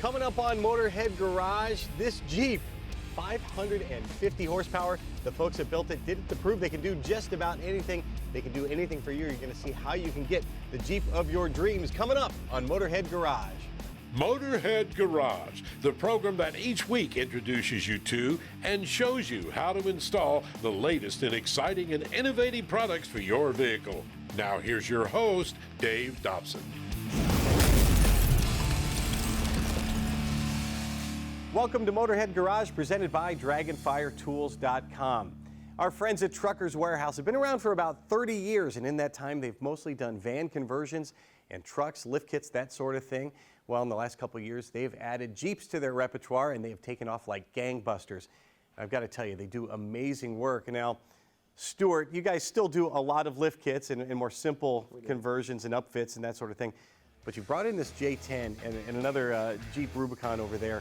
Coming up on Motorhead Garage, this Jeep, 550 horsepower. The folks that built it did it to prove they can do just about anything. They can do anything for you. You're going to see how you can get the Jeep of your dreams coming up on Motorhead Garage. Motorhead Garage, the program that each week introduces you to and shows you how to install the latest in exciting and innovative products for your vehicle. Now here's your host, Dave Dobson. Welcome to Motorhead Garage, presented by DragonFireTools.com. Our friends at Truckers Warehouse have been around for about 30 years, and in that time, they've mostly done van conversions and trucks, lift kits, that sort of thing. Well, in the last couple of years, they've added Jeeps to their repertoire, and they have taken off like gangbusters. I've got to tell you, they do amazing work. Now, Stuart, you guys still do a lot of lift kits and more simple conversions and upfits and that sort of thing, but you brought in this J10 and another Jeep Rubicon over there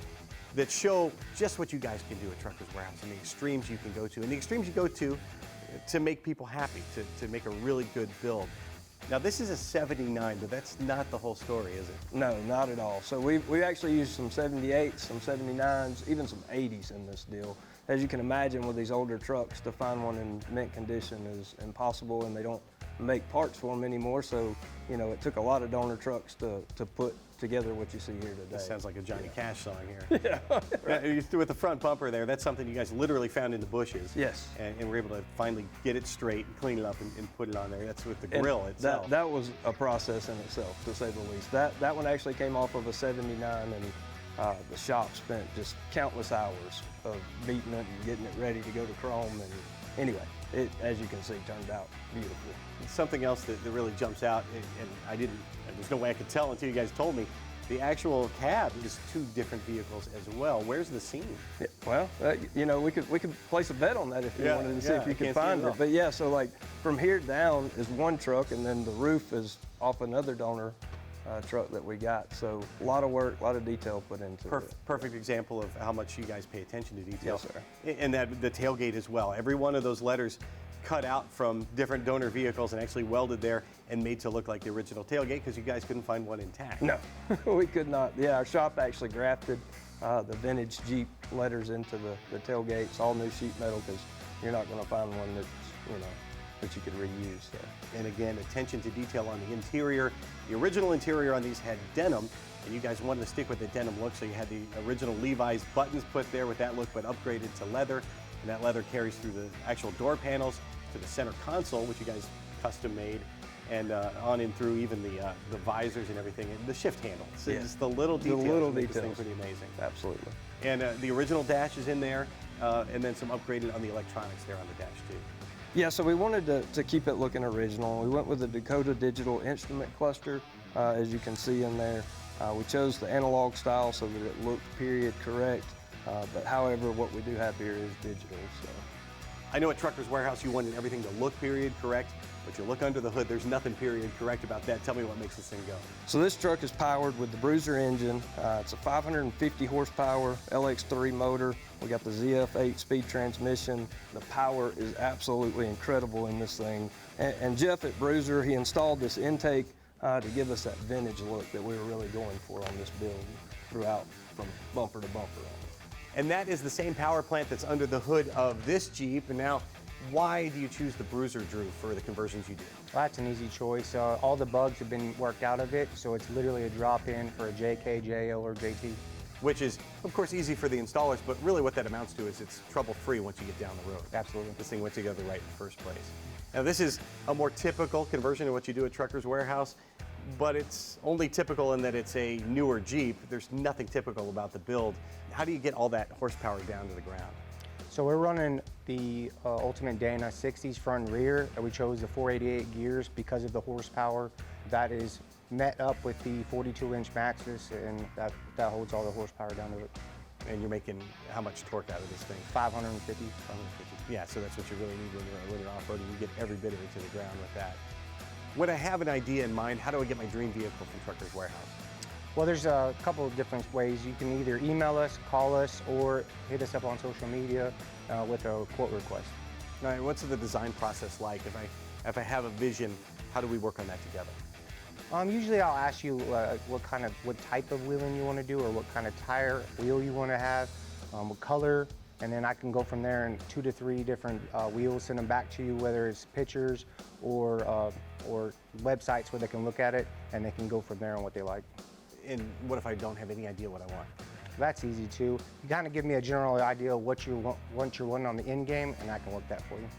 that show just what you guys can do at Truckers Warehouse and the extremes you can go to, and the extremes you go to make people happy, to make a really good build. Now, this is a 79, but that's not the whole story, is it? No, not at all. So we actually used some 78s, some 79s, even some 80s in this deal. As you can imagine, with these older trucks, to find one in mint condition is impossible, and they don't make parts for them anymore. So, you know, it took a lot of donor trucks to put together what you see here today. This sounds like a Johnny Cash song here. Yeah. With the front bumper there, that's something you guys literally found in the bushes. Yes. And were able to finally get it straight and clean it up and put it on there. That's with the grill itself. That was a process in itself, to say the least. That one actually came off of a 79, and the shop spent just countless hours of beating it and getting it ready to go to chrome. And anyway, it, as you can see, turned out beautiful. Something else that really jumps out, and there's no way I could tell until you guys told me, the actual cab is two different vehicles as well. Where's the seam? Yeah, well, you know, we could place a bet on that if you wanted to see if you could find it. But yeah, so like from here down is one truck, and then the roof is off another donor truck that we got. So a lot of work, a lot of detail put into it. Perfect example of how much you guys pay attention to detail. Yes, sir. And that the tailgate as well. Every one of those letters cut out from different donor vehicles and actually welded there and made to look like the original tailgate, because you guys couldn't find one intact. No, we could not. Yeah, our shop actually grafted the vintage Jeep letters into the tailgates, all new sheet metal, because you're not going to find one that's, you know, that you could reuse. So. And again, attention to detail on the interior. The original interior on these had denim, and you guys wanted to stick with the denim look, so you had the original Levi's buttons put there with that look, but upgraded to leather. And that leather carries through the actual door panels to the center console, which you guys custom made, and on in through even the visors and everything, and the shift handle. So yeah. Just the little details. The little make details. This thing pretty amazing. Absolutely. And the original dash is in there, and then some upgraded on the electronics there on the dash too. Yeah, so we wanted to keep it looking original. We went with the Dakota digital instrument cluster, as you can see in there. We chose the analog style so that it looked period correct, but however, what we do have here is digital. So. I know at Truckers Warehouse you wanted everything to look period correct, but you look under the hood, there's nothing period correct about that. Tell me what makes this thing go. So this truck is powered with the Bruiser engine. It's a 550 horsepower LX3 motor. We got the ZF8 speed transmission. The power is absolutely incredible in this thing. And Jeff at Bruiser, he installed this intake to give us that vintage look that we were really going for on this build throughout, from bumper to bumper. And that is the same power plant that's under the hood of this Jeep. And now, why do you choose the Bruiser, Drew, for the conversions you did? Well, that's an easy choice. All the bugs have been worked out of it, so it's literally a drop-in for a JK, JL, or JT. Which is, of course, easy for the installers, but really what that amounts to is it's trouble-free once you get down the road. Absolutely. This thing went together right in the first place. Now, this is a more typical conversion of what you do at Truckers Warehouse, but it's only typical in that it's a newer Jeep. There's nothing typical about the build. How do you get all that horsepower down to the ground? So we're running the Ultimate Dana 60s front and rear, and we chose the 488 gears because of the horsepower that is met up with the 42-inch Maxxis, and that holds all the horsepower down to it. And you're making how much torque out of this thing? 550. Yeah, so that's what you really need when you're off-roading. You get every bit of it to the ground with that. When I have an idea in mind, how do I get my dream vehicle from Truckers Warehouse? Well, there's a couple of different ways. You can either email us, call us, or hit us up on social media with a quote request. Now, what's the design process like? If I have a vision, how do we work on that together? Usually I'll ask you what type of wheeling you want to do, or what kind of tire wheel you want to have, what color, and then I can go from there and 2 to 3 different wheels, send them back to you, whether it's pictures or websites where they can look at it, and they can go from there on what they like. And what if I don't have any idea what I want? That's easy too. You kind of give me a general idea of what you want on the end game, and I can work that for you.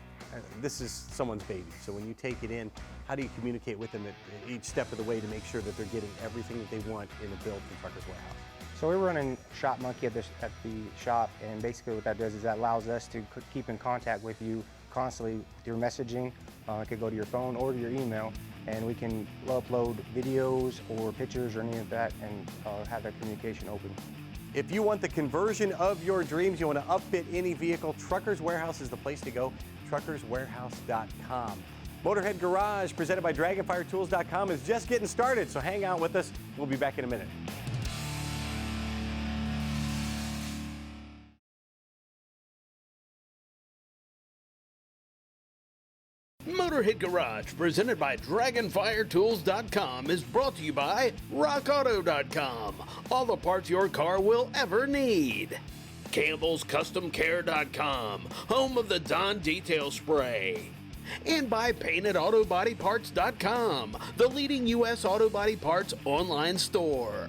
This is someone's baby, so when you take it in, how do you communicate with them at each step of the way to make sure that they're getting everything that they want in a build from Truckers Warehouse? So we're running Shop Monkey at the shop, and basically what that does is that allows us to keep in contact with you constantly through messaging. It could go to your phone or to your email, and we can upload videos or pictures or any of that and have that communication open. If you want the conversion of your dreams, you want to upfit any vehicle, Truckers Warehouse is the place to go, truckerswarehouse.com. Motorhead Garage, presented by DragonFireTools.com, is just getting started, so hang out with us. We'll be back in a minute. Motorhead Garage, presented by DragonFireTools.com, is brought to you by RockAuto.com. All the parts your car will ever need. CampbellsCustomCare.com, home of the Dawn Detail Spray. And by PaintedAutoBodyParts.com, the leading U.S. auto body parts online store.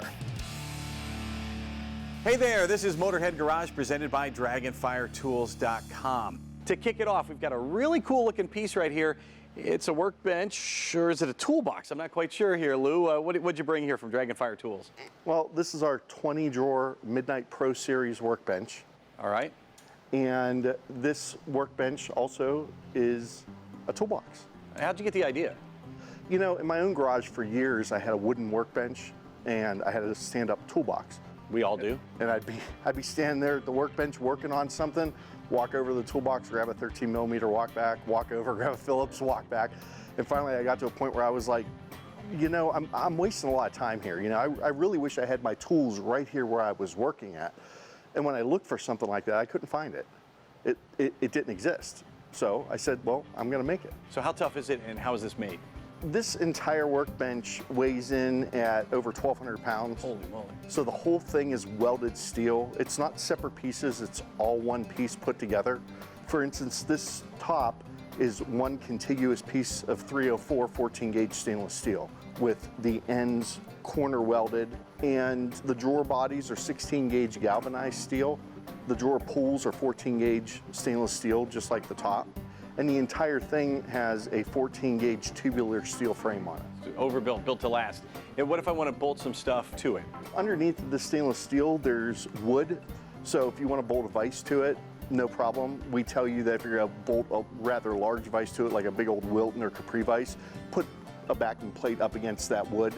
Hey there, this is Motorhead Garage, presented by DragonFireTools.com. To kick it off, we've got a really cool looking piece right here. It's a workbench, or is it a toolbox? I'm not quite sure here, Lou. What'd you bring here from Dragon Fire Tools? Well, this is our 20-drawer Midnight Pro Series workbench. All right. And this workbench also is a toolbox. How'd you get the idea? You know, in my own garage for years, I had a wooden workbench and I had a stand-up toolbox. We all do. And I'd be standing there at the workbench working on something, walk over to the toolbox, grab a 13mm, walk back, walk over, grab a Phillips, walk back. And finally I got to a point where I was like, you know, I'm wasting a lot of time here. You know, I really wish I had my tools right here where I was working at. And when I looked for something like that, I couldn't find it. It didn't exist. So I said, well, I'm gonna make it. So how tough is it and how is this made? This entire workbench weighs in at over 1,200 pounds. Holy moly. So the whole thing is welded steel. It's not separate pieces, it's all one piece put together. For instance, this top is one contiguous piece of 304 14-gauge stainless steel with the ends corner welded, and the drawer bodies are 16-gauge galvanized steel. The drawer pulls are 14-gauge stainless steel, just like the top. And the entire thing has a 14-gauge tubular steel frame on it. Overbuilt, built to last. And what if I want to bolt some stuff to it? Underneath the stainless steel, there's wood. So if you want to bolt a vise to it, no problem. We tell you that if you're going to bolt a rather large vise to it, like a big old Wilton or Capri vise, put a backing plate up against that wood.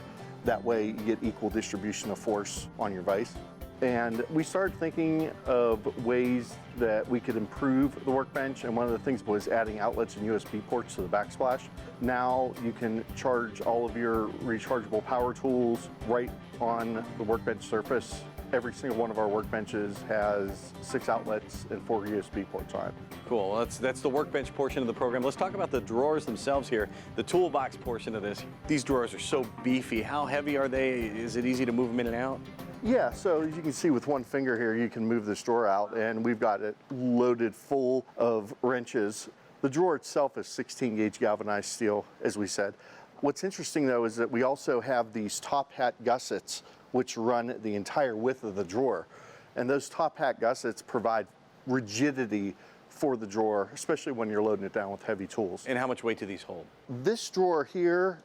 That way you get equal distribution of force on your vise. And we started thinking of ways that we could improve the workbench, and one of the things was adding outlets and USB ports to the backsplash. Now you can charge all of your rechargeable power tools right on the workbench surface. Every single one of our workbenches has 6 outlets and 4 USB ports on it. Cool, well, that's the workbench portion of the program. Let's talk about the drawers themselves here, the toolbox portion of this. These drawers are so beefy. How heavy are they? Is it easy to move them in and out? Yeah, so as you can see with one finger here, you can move this drawer out, and we've got it loaded full of wrenches. The drawer itself is 16-gauge galvanized steel, as we said. What's interesting though is that we also have these top hat gussets which run the entire width of the drawer. And those top hat gussets provide rigidity for the drawer, especially when you're loading it down with heavy tools. And how much weight do these hold? This drawer here,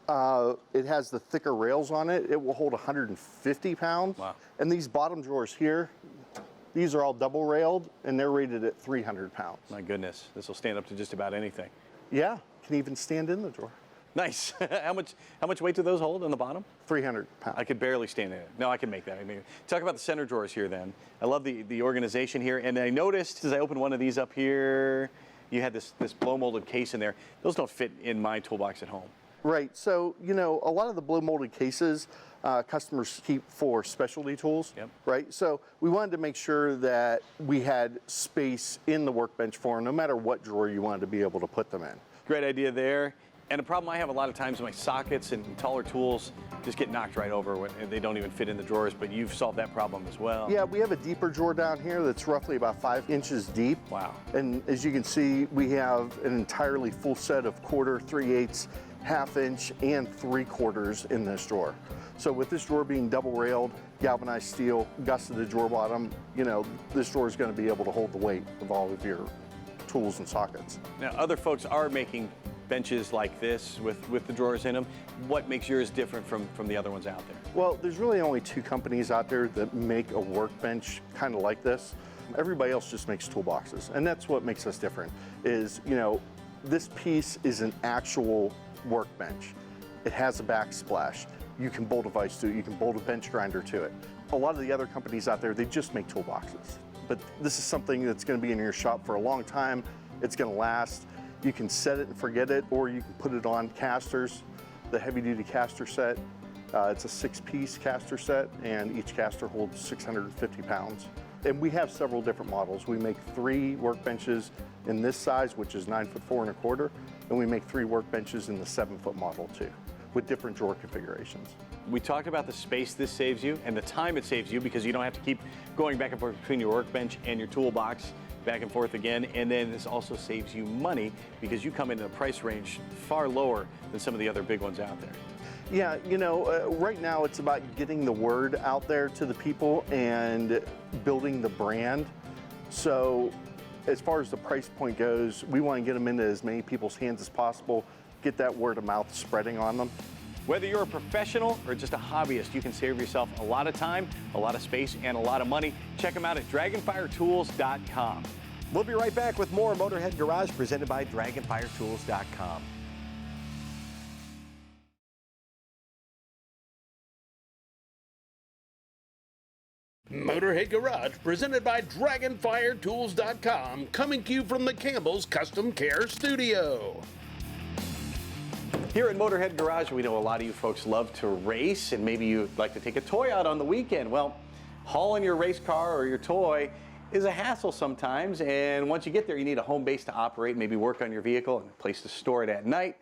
it has the thicker rails on it. It will hold 150 pounds. Wow. And these bottom drawers here, these are all double railed and they're rated at 300 pounds. My goodness, this will stand up to just about anything. Yeah, can even stand in the drawer. Nice. How much weight do those hold on the bottom? 300 pounds. I could barely stand in it. No, I can make that. I mean, talk about the center drawers here then. I love the organization here. And I noticed as I opened one of these up here, you had this blow molded case in there. Those don't fit in my toolbox at home. Right, so, you know, a lot of the blow molded cases customers keep for specialty tools, Yep. right? So we wanted to make sure that we had space in the workbench for them, no matter what drawer you wanted to be able to put them in. Great idea there. And a problem I have a lot of times, my sockets and taller tools just get knocked right over when they don't even fit in the drawers, but you've solved that problem as well. Yeah, we have a deeper drawer down here that's roughly about 5 inches deep. Wow. And as you can see, we have an entirely full set of 1/4, 3/8, 1/2 inch, and 3/4 in this drawer. So with this drawer being double railed, galvanized steel, gusseted drawer bottom, you know, this drawer is going to be able to hold the weight of all of your tools and sockets. Now, other folks are making benches like this with the drawers in them. What makes yours different from the other ones out there? Well, there's really only 2 companies out there that make a workbench kind of like this. Everybody else just makes toolboxes, and that's what makes us different, is, you know, this piece is an actual workbench. It has a backsplash. You can bolt a vise to it, you can bolt a bench grinder to it. A lot of the other companies out there, they just make toolboxes. But this is something that's going to be in your shop for a long time. It's going to last. You can set it and forget it, or you can put it on casters, the heavy-duty caster set. It's a 6-piece caster set, and each caster holds 650 pounds. And we have several different models. We make 3 workbenches in this size, which is 9'4" 1/4", and we make 3 workbenches in the 7-foot model too, with different drawer configurations. We talked about the space this saves you and the time it saves you, because you don't have to keep going back and forth between your workbench and your toolbox, back and forth again. And then this also saves you money, because you come in a price range far lower than some of the other big ones out there. Yeah, you know, right now it's about getting the word out there to the people and building the brand. So as far as the price point goes, we want to get them into as many people's hands as possible, get that word of mouth spreading on them. Whether you're a professional or just a hobbyist, you can save yourself a lot of time, a lot of space, and a lot of money. Check them out at dragonfiretools.com. We'll be right back with more Motorhead Garage presented by dragonfiretools.com. Motorhead Garage, presented by DragonFireTools.com, coming to you from the Campbell's Custom Care Studio. Here at Motorhead Garage, we know a lot of you folks love to race, and maybe you'd like to take a toy out on the weekend. Well, hauling your race car or your toy is a hassle sometimes, and once you get there, you need a home base to operate, maybe work on your vehicle, and a place to store it at night.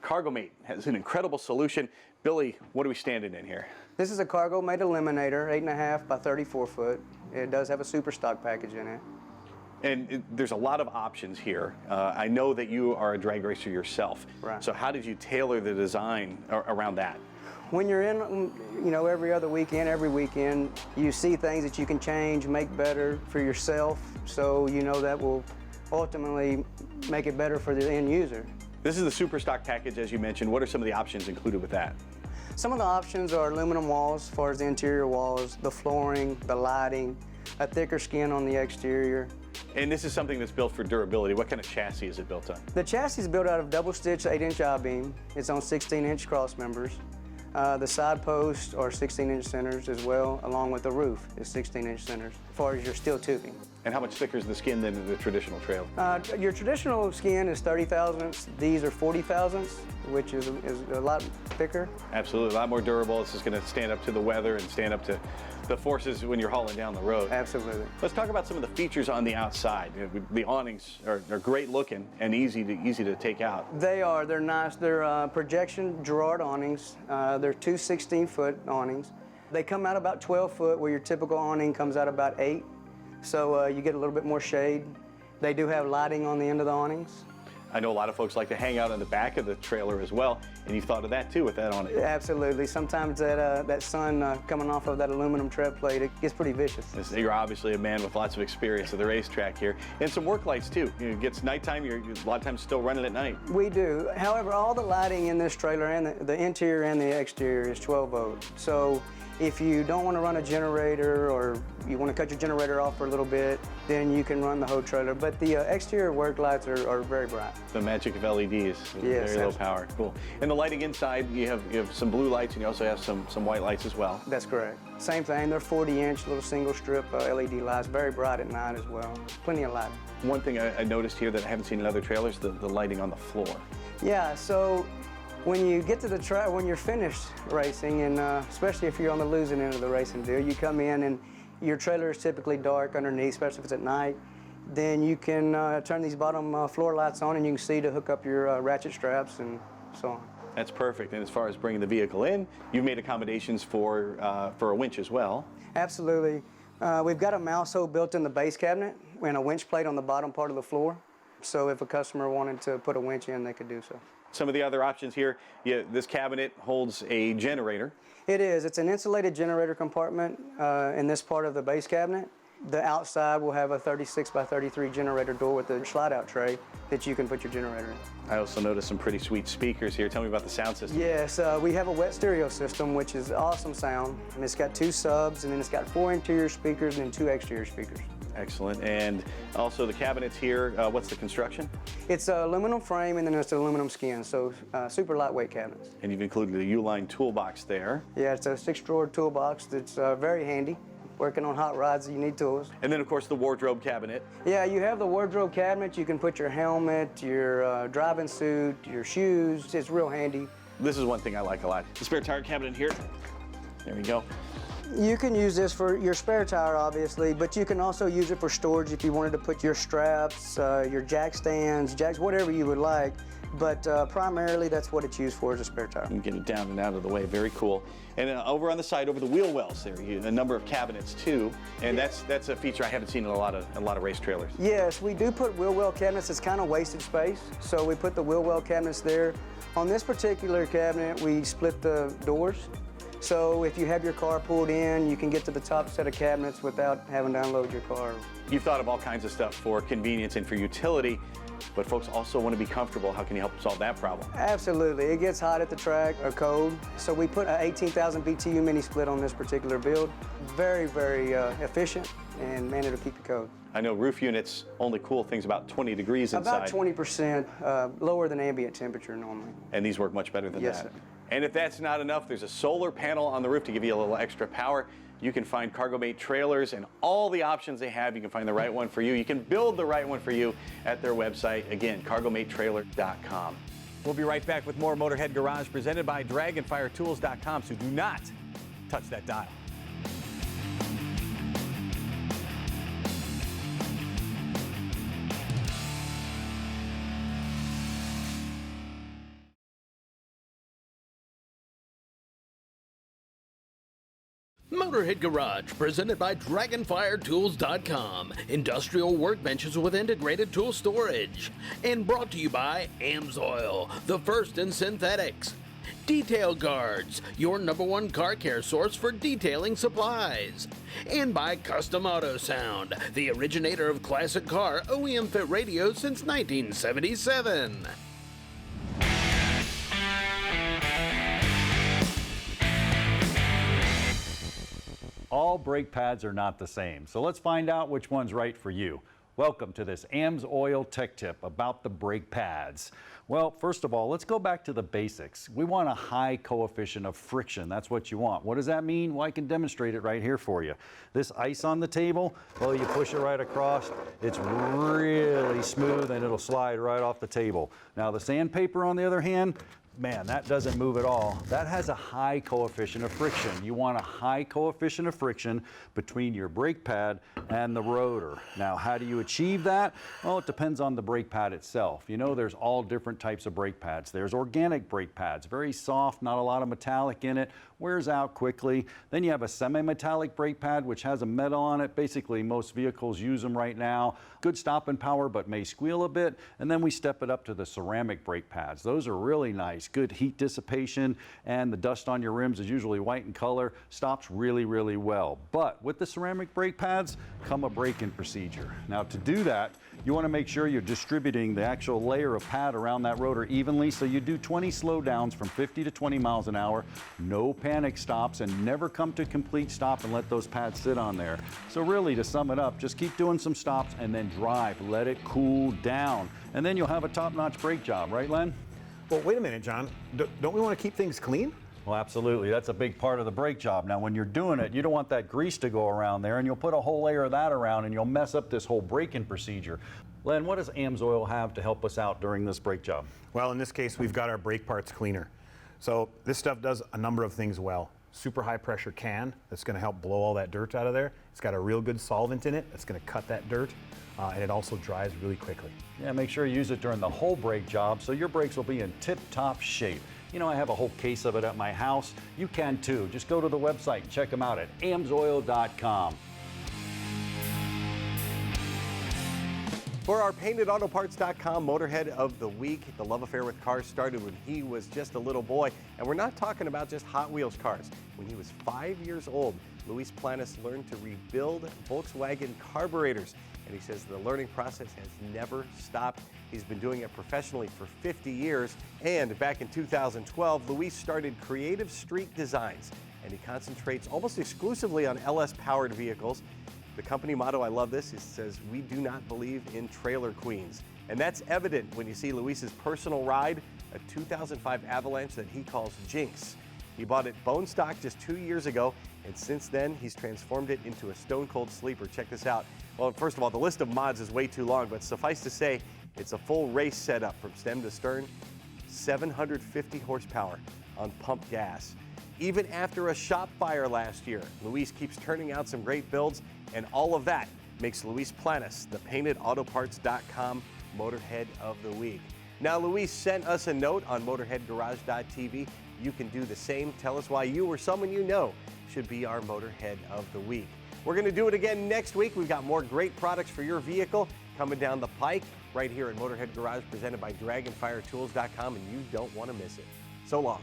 CargoMate has an incredible solution. Billy, what are we standing in here? This is a CargoMate Eliminator, 8.5 by 34 foot. It does have a super stock package in it. And there's a lot of options here. I know that you are a drag racer yourself. Right. So how did you tailor the design around that? When you're in, you know, every weekend, you see things that you can change, make better for yourself. So, you know, that will ultimately make it better for the end user. This is the super stock package, as you mentioned. What are some of the options included with that? Some of the options are aluminum walls as far as the interior walls, the flooring, the lighting, a thicker skin on the exterior. And this is something that's built for durability. What kind of chassis is it built on? The chassis is built out of double-stitch 8-inch I-beam. It's on 16-inch cross members. The side posts are 16-inch centers as well, along with the roof is 16-inch centers, as far as your steel tubing. And how much thicker is the skin than the traditional trailer? Your traditional skin is 30 thousandths. These are 40 thousandths, which is a lot thicker. Absolutely, a lot more durable. This is going to stand up to the weather and stand up to the forces when you're hauling down the road. Absolutely. Let's talk about some of the features on the outside. You know, the awnings are great looking and easy to take out. They are. They're nice. They're projection Gerard awnings. They're 2 16-foot awnings. They come out about 12 foot, where your typical awning comes out about 8. So you get a little bit more shade. They do have lighting on the end of the awnings. I know a lot of folks like to hang out on the back of the trailer as well, and you've thought of that too with that awning. Absolutely. Sometimes that sun coming off of that aluminum tread plate, it gets pretty vicious. You're obviously a man with lots of experience at the racetrack here, and some work lights too. You know, it gets nighttime, you're a lot of times still running at night. We do. However, all the lighting in this trailer, and the interior and the exterior, is 12 volt. So if you don't want to run a generator, or you want to cut your generator off for a little bit, then you can run the whole trailer. But the exterior work lights are very bright. The magic of LEDs, yes, very low power, cool. And the lighting inside, you have some blue lights, and you also have some white lights as well. That's correct. Same thing, they're 40-inch little single strip LED lights, very bright at night as well. Plenty of lighting. One thing I noticed here that I haven't seen in other trailers, the lighting on the floor. Yeah, so when you get to the track, when you're finished racing, and especially if you're on the losing end of the racing deal, you come in and your trailer is typically dark underneath, especially if it's at night. Then you can turn these bottom floor lights on, and you can see to hook up your ratchet straps and so on. That's perfect. And as far as bringing the vehicle in, you've made accommodations for a winch as well. Absolutely. We've got a mouse hole built in the base cabinet and a winch plate on the bottom part of the floor. So if a customer wanted to put a winch in, they could do so. Some of the other options here, this cabinet holds a generator. It is. It's an insulated generator compartment in this part of the base cabinet. The outside will have a 36 by 33 generator door with a slide-out tray that you can put your generator in. I also noticed some pretty sweet speakers here. Tell me about the sound system. Yes, we have a wet stereo system, which is awesome sound. And it's got 2 subs, and then it's got 4 interior speakers and then 2 exterior speakers. Excellent. And also the cabinets here, what's the construction? It's aluminum frame and then it's aluminum skin, so super lightweight cabinets. And you've included the U-line toolbox there. Yeah, it's a 6-drawer toolbox that's very handy. Working on hot rods, you need tools. And then, of course, the wardrobe cabinet. Yeah, you have the wardrobe cabinet. You can put your helmet, your driving suit, your shoes. It's real handy. This is one thing I like a lot. The spare tire cabinet here. There we go. You can use this for your spare tire, obviously, but you can also use it for storage if you wanted to put your straps, your jack stands, jacks, whatever you would like. But primarily, that's what it's used for, as a spare tire. You can get it down and out of the way. Very cool. And over on the side, over the wheel wells there, a number of cabinets too. And that's a feature I haven't seen in a lot of race trailers. Yes, we do put wheel well cabinets. It's kind of wasted space, so we put the wheel well cabinets there. On this particular cabinet, we split the doors. So if you have your car pulled in, you can get to the top set of cabinets without having to unload your car. You've thought of all kinds of stuff for convenience and for utility, but folks also want to be comfortable. How can you help solve that problem? Absolutely. It gets hot at the track or cold. So we put an 18,000 BTU mini split on this particular build. Very, very efficient, and man, it'll keep you cold. I know roof units only cool things about 20 degrees inside. About 20% lower than ambient temperature normally. And these work much better than Yes, that. sir. And if that's not enough, there's a solar panel on the roof to give you a little extra power. You can find Cargo-Mate trailers and all the options they have. You can find the right one for you. You can build the right one for you at their website. Again, cargomatetrailer.com. We'll be right back with more Motorhead Garage presented by dragonfiretools.com, so do not touch that dial. Motorhead Garage, presented by DragonFireTools.com. Industrial workbenches with integrated tool storage. And brought to you by AMSOIL, the first in synthetics. Detail Guards, your #1 car care source for detailing supplies. And by Custom Auto Sound, the originator of classic car OEM fit radios since 1977. All brake pads are not the same, so let's find out which one's right for you. Welcome to this AMSOIL Tech Tip about the brake pads. Well, first of all, let's go back to the basics. We want a high coefficient of friction. That's what you want. What does that mean? Well, I can demonstrate it right here for you. This ice on the table, well, you push it right across. It's really smooth and it'll slide right off the table. Now, the sandpaper, on the other hand, man, that doesn't move at all. That has a high coefficient of friction. You want a high coefficient of friction between your brake pad and the rotor. Now, how do you achieve that? Well, it depends on the brake pad itself. You know, there's all different types of brake pads. There's organic brake pads, very soft, not a lot of metallic in it, wears out quickly. Then you have a semi-metallic brake pad, which has a metal on it. Basically, most vehicles use them right now. Good stopping power, but may squeal a bit. And then we step it up to the ceramic brake pads. Those are really nice. Good heat dissipation, and the dust on your rims is usually white in color. Stops really, really well. But with the ceramic brake pads come a braking procedure. Now, to do that, you want to make sure you're distributing the actual layer of pad around that rotor evenly. So you do 20 slowdowns from 50 to 20 miles an hour, no panic stops, and never come to complete stop and let those pads sit on there. So really, to sum it up, just keep doing some stops and then drive. Let it cool down. And then you'll have a top-notch brake job, right, Len? Well, wait a minute, John. Don't we want to keep things clean? Well, absolutely. That's a big part of the brake job. Now, when you're doing it, you don't want that grease to go around there, and you'll put a whole layer of that around, and you'll mess up this whole braking procedure. Len, what does AMSOIL have to help us out during this brake job? Well, in this case, we've got our brake parts cleaner. So this stuff does a number of things well. Super high pressure can that's going to help blow all that dirt out of there. It's got a real good solvent in it that's going to cut that dirt, and it also dries really quickly. Yeah, make sure you use it during the whole brake job so your brakes will be in tip-top shape. You know, I have a whole case of it at my house. You can too. Just go to the website and check them out at amsoil.com. For our paintedautoparts.com Motorhead of the Week, the love affair with cars started when he was just a little boy. And we're not talking about just Hot Wheels cars. When he was 5 years old, Luis Planas learned to rebuild Volkswagen carburetors. And he says the learning process has never stopped. He's been doing it professionally for 50 years. And back in 2012, Luis started Creative Street Designs. And he concentrates almost exclusively on LS-powered vehicles. The company motto, I love this, it says, "We do not believe in trailer queens." And that's evident when you see Luis's personal ride, a 2005 Avalanche that he calls Jinx. He bought it bone stock just 2 years ago, and since then, he's transformed it into a stone-cold sleeper. Check this out. Well, first of all, the list of mods is way too long, but suffice to say, it's a full race setup from stem to stern, 750 horsepower on pump gas. Even after a shop fire last year, Luis keeps turning out some great builds, and all of that makes Luis Planas the paintedautoparts.com Motorhead of the Week. Now, Luis sent us a note on motorheadgarage.tv. You can do the same. Tell us why you or someone you know should be our Motorhead of the Week. We're going to do it again next week. We've got more great products for your vehicle coming down the pike right here at Motorhead Garage, presented by DragonFireTools.com, and you don't want to miss it. So long.